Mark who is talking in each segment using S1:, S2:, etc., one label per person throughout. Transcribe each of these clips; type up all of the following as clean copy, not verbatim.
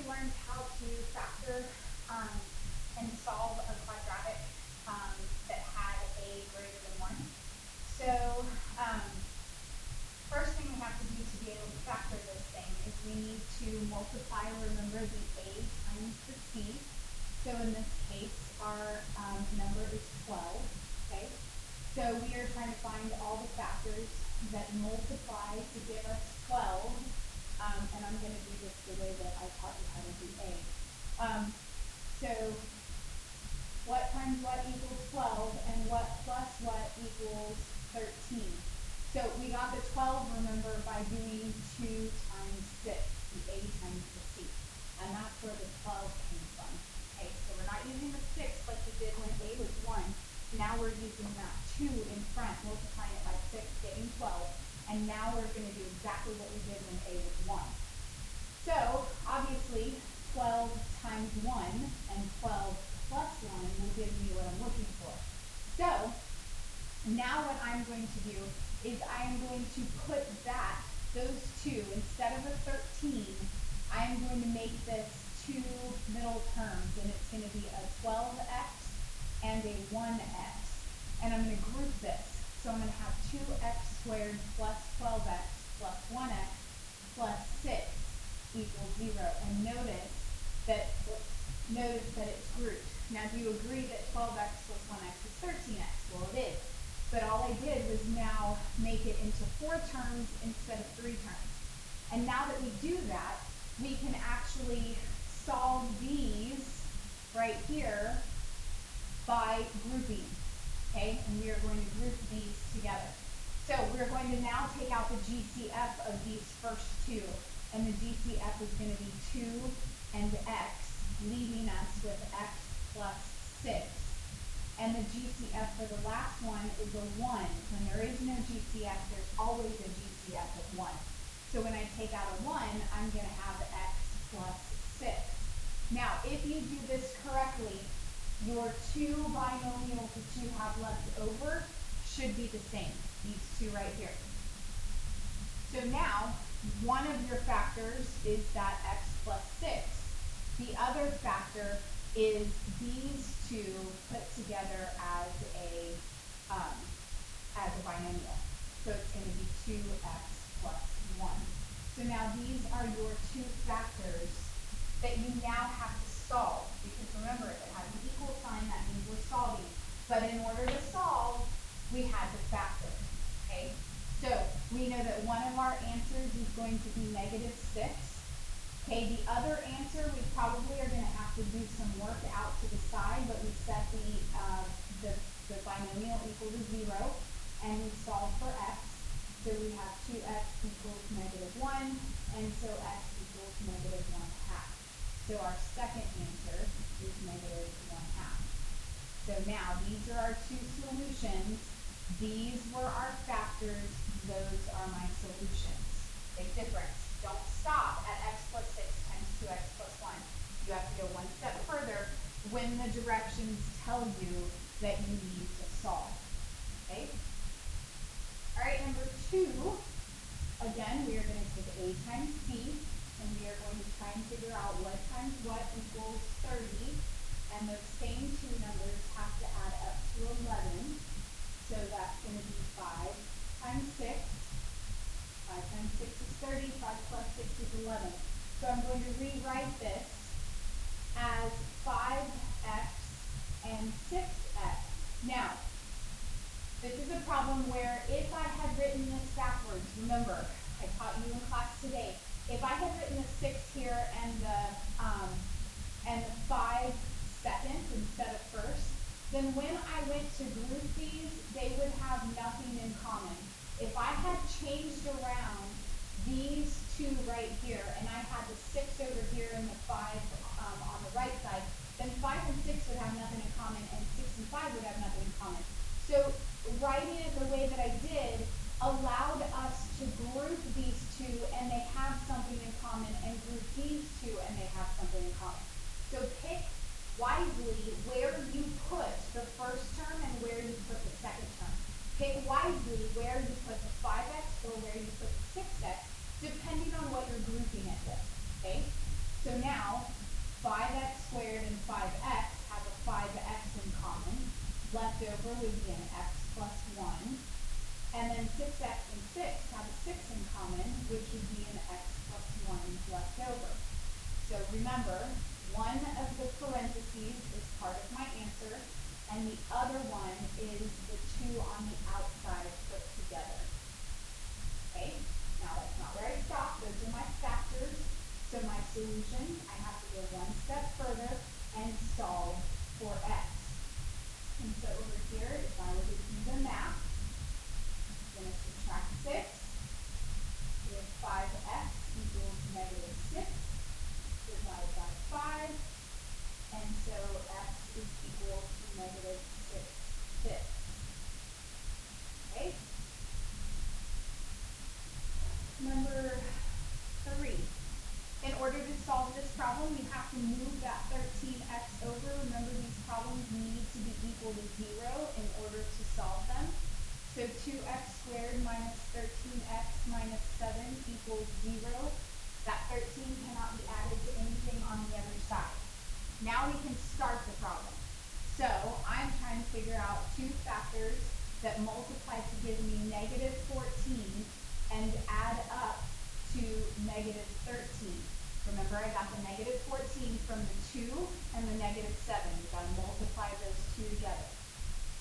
S1: learned how to factor and solve a quadratic that had a greater than 1. So first thing we have to do to be able to factor this thing is we need to multiply, remember, the a times the c. So in this case, our number is 12, okay? So we are trying to find all the factors that multiply to give us 12, and I'm going to do this the way that I taught you how to do a. So what times what equals 12, and what plus what equals 13. So we got the 12, remember, by doing 2 times 6, the a times the c. And that's where the 12 came from. Okay, so we're not using the 6 like we did when a was 1. Now we're using that 2 in front, multiplying it by 6, getting 12. And now we're going to do exactly what we did when a was 1. So, obviously, 12 times 1 and 12 plus 1 will give me what I'm looking for. So, now what I'm going to do is I am going to put back those two, instead of a 13, I am going to make this two middle terms, and it's going to be a 12x and a 1x. And I'm going to group this. So I'm going to have 2x squared plus 12x plus 1x plus 6 equals 0. And notice that it's grouped. Now, do you agree that 12x plus 1x is 13x? Well, it is. But all I did was now make it into 4 terms instead of 3 terms. And now that we do that, we can actually solve these right here by grouping. Okay, and we are going to group these together. So we're going to now take out the GCF of these first two. And the GCF is going to be 2 and x, leaving us with x plus 6. And the GCF for the last one is a 1. When there is no GCF, there's always a GCF of 1. So when I take out a 1, I'm going to have x plus 6. Now, if you do this correctly, your two binomials that you have left over should be the same, these two right here. So now, one of your factors is that x plus 6. The other factor is these two put together as a binomial. So it's going to be 2x plus 1. So now these are your two factors that you now have to solve. Because remember, if it has an equal sign, that means we're solving. But in order to solve, we had to factor. Okay? So we know that one of our answers is going to be -6. Okay, the other answer, we probably are going to have to do some work out to the side, but we set the binomial equal to 0, and we solve for x. So we have 2x equals -1, and so x equals -1/2. So our second answer is -1/2. So now these are our two solutions. These were our factors. Those are my solutions. Big difference. Don't stop at x plus 6 times 2x plus 1. You have to go one step further when the directions tell you that you need to solve. Okay? All right, number 2. Again, we are going to take a times c, and we are going to try and figure out what times what equals 30. And those same two numbers have to add up to 11. So that's going to be 5 times 6. 5 times 6 is 30. 5 plus 6 is 11. So I'm going to rewrite this as 5x and 6x. Now, this is a problem where if I had written this backwards, remember, I taught you in class today, if I had written the 6 here and the 5 second instead of first, then when I went to group these, they would have nothing in common. If I had changed around these two right here, and I had the 6 over here and the 5 on the right side, then 5 and 6 would have nothing in common, and 6 and 5 would have nothing in common. So writing it the way that I did allowed us to group these two, and they have something in common, and group these two, and they have something in common. So pick wisely where you put the first term and where you put the second term. Pick wisely where you put the 5x or where you put the 6x, depending on what you're grouping it with. Okay? So now 5x squared and 5x have a 5x in common. Left over would be an x plus 1. And then 6x and 6 have a 6 in common, which would be an x plus 1 left over. So remember, one of the parentheses is part of my answer, and the other one is the 2 on the outside put together. Okay, now that's not where I stop. Those are my factors. So my solution, I have to go one step further and solve for x. And so over here, if I were to do the math, I'm going to subtract 6. We have 5x equals negative 6 divided by 5. And so x is equal to negative 6/5. Okay? Number 3. In order to solve this problem, we have to move that 13x over. Remember, these problems need to be equal to 0 in order to solve them. So 2x squared minus 13x minus 7 equals 0. That 13 cannot be added to anything on the other side. Now we can start the problem. So I'm trying to figure out two factors that multiply to give me negative 14 and add up to negative 13. Remember, I got the negative 14 from the 2 and the negative 7. We've got to multiply those two together.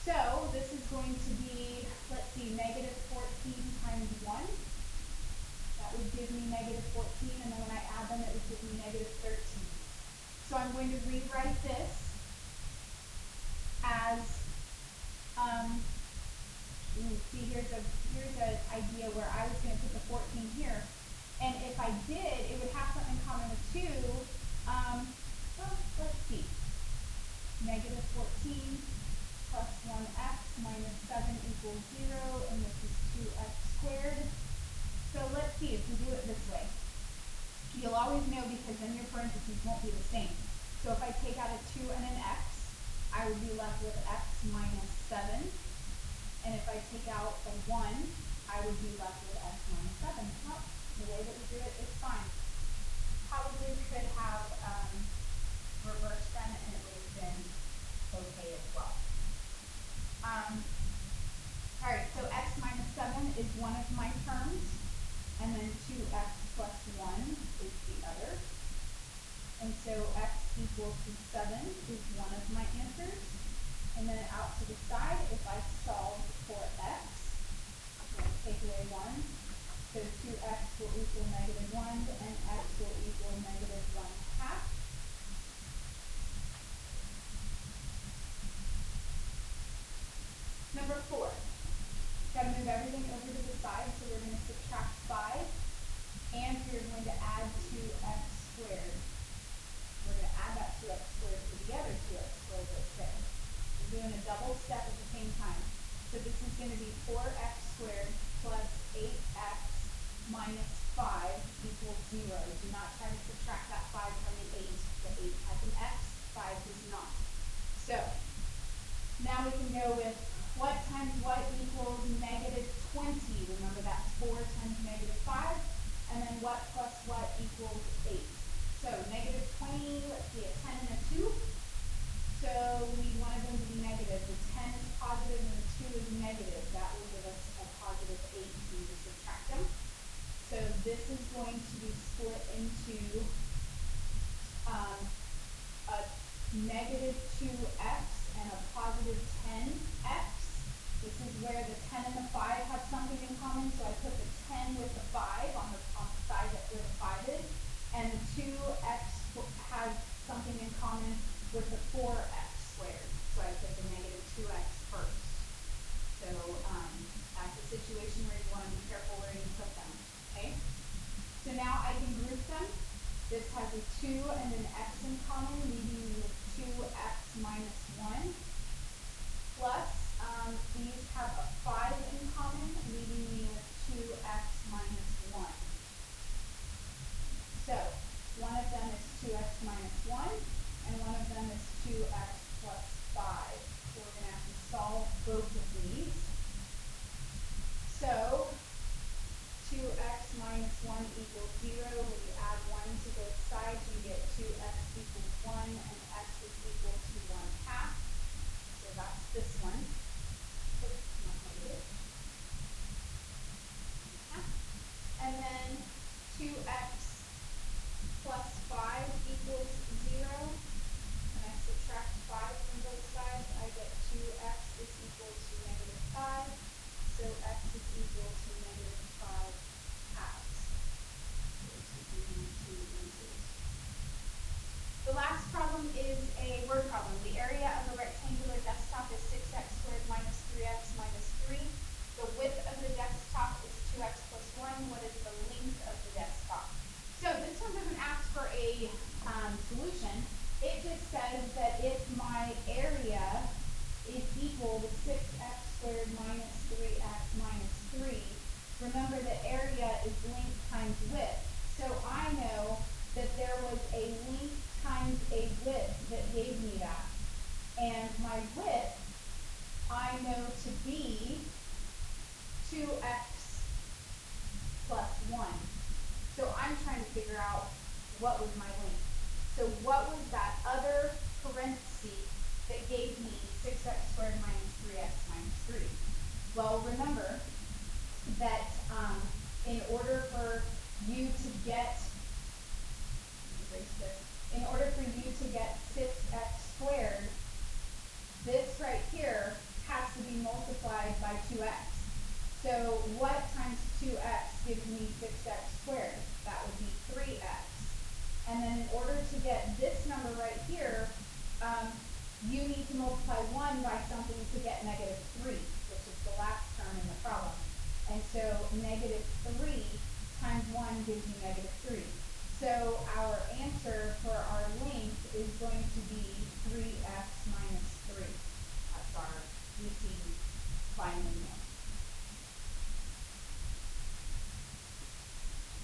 S1: So this is going to be, let's see, negative 14 times 1. That would give me negative 14, and then when I add them, it would give me negative 13. So I'm going to rewrite this as, see, here's an idea where I was going to put the 14 here. And if I did, it would have something in common with 2. Well, let's see. Negative 14 plus 1x minus 7 equals 0, and this is 2x squared. So let's see if we do it this way. You'll always know because then your parentheses won't be the same. So if I take out a 2 and an x, I would be left with x minus 7. And if I take out a 1, I would be left with x minus 7. Well, the way that we do it is fine. Probably could have reversed them and it would have been okay as well. Alright, so x minus 7 is one of my terms, and then 2x plus 1 is the other. And so x equals to 7 is one of my answers. And then out to the side, if I solve for x, I'm going to take away 1. So 2x will equal negative 1, and x will equal negative 1/2. Number 4. Got to move everything over to the side, so we're going to subtract 5, and we're going to add 2x squared. We're going to add that 2x squared to the other 2x squared that's there. We're doing a double step at the same time. So this is going to be 4x squared plus 8x minus 5 equals 0. Do not try to subtract that 5 from the 8. The 8 has an x, 5 does not. So now we can go with what times what equals negative 20. Remember, that's 4 times negative 5. And then what plus what equals 8. So negative 20, let's see, a 10 and a 2. So we need one of them to be negative. The 10 is positive and the 2 is negative. That will give us a positive 8 if we subtract them. So this is going to be split into a negative 2x and a positive 10x. This is where the 10 and the 5 have something in common, so I put the 10 with the 5 on the side where the 5 is, and the 2x has something in common with the 4x squared, so I put the negative 2x first. So that's a situation where you want to be careful where you put them, okay? So now I can group them. This has a 2 and an x in common, leaving me with 2x minus 1, plus these have a 5 in common, leaving me with 2x minus 1. So one of them is 2x minus 1, and one of them is 2x plus 5. So we're going to have to solve both of these. So 2x minus 1 equals 0. When you add 1 to both sides, you get 2x equals 1. subtract 5 from both sides, I get 2x is equal to negative 5. So x is equal to negative 5 halves. Those would be my two answers. The last problem is a word problem. The area of a rectangular desktop is 6x squared minus 3x minus 3. The width of the desktop is 2x plus 1. What is the length of the desktop? So this one doesn't ask for a solution. It just says that if my area is equal to 6x squared minus 3x minus 3, remember that area is length times width. So I know that there was a length times a width that gave me that. And my width, I know to be 2x plus 1. So I'm trying to figure out what was my length. So what was that other parenthesis that gave me 6x squared minus 3x minus 3? Well, remember that in order for you to get, in order for you to get 6x squared, this right here has to be multiplied by 2x. So what times 2x gives me 6x squared? That would be 3x. And then in order to get this number right here, you need to multiply 1 by something to get negative 3, which is the last term in the problem. And so negative 3 times 1 gives you negative 3. So our answer for our length is going to be 3x minus 3. That's our missing binomial.